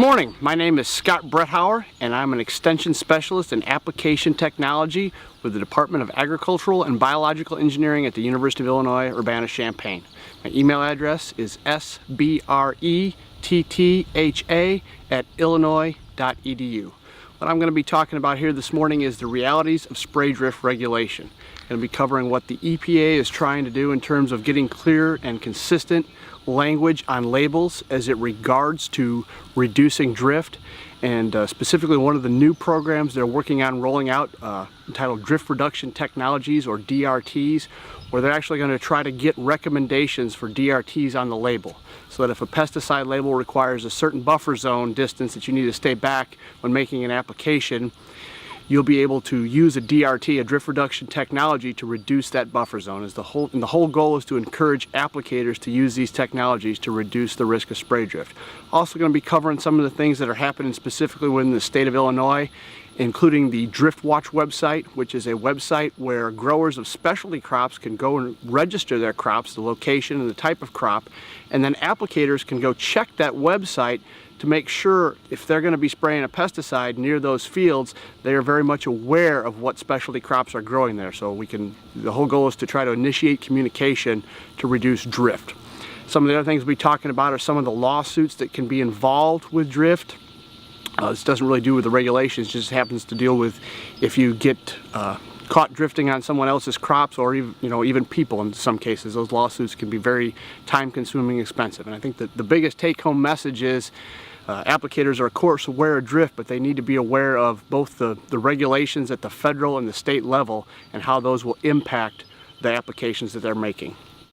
morning, my name is Scott Bretthauer and I'm an extension specialist in application technology with the Department of Agricultural and Biological Engineering at the University of Illinois, Urbana-Champaign. My email address is sbrettha@illinois.edu. What I'm going to be talking about here this morning is the realities of spray drift regulation. I'm going to be covering what the EPA is trying to do in terms of getting clear and consistent language on labels as it regards to reducing drift, and specifically one of the new programs they're working on rolling out entitled Drift Reduction Technologies, or DRTs, where they're actually going to try to get recommendations for DRTs on the label, so that if a pesticide label requires a certain buffer zone distance that you need to stay back when making an application, you'll be able to use a DRT, a drift reduction technology, to reduce that buffer zone. And the whole goal is to encourage applicators to use these technologies to reduce the risk of spray drift. Also going to be covering some of the things that are happening specifically within the state of Illinois, including the Drift Watch website, which is a website where growers of specialty crops can go and register their crops, the location and the type of crop, and then applicators can go check that website to make sure if they're going to be spraying a pesticide near those fields, they are very much aware of what specialty crops are growing there. So the whole goal is to try to initiate communication to reduce drift. Some of the other things we'll be talking about are some of the lawsuits that can be involved with drift. This doesn't really do with the regulations, it just happens to deal with if you get caught drifting on someone else's crops, or even people. In some cases, those lawsuits can be very time-consuming and expensive. And I think that the biggest take-home message is applicators are of course aware of drift, but they need to be aware of both the regulations at the federal and the state level and how those will impact the applications that they're making.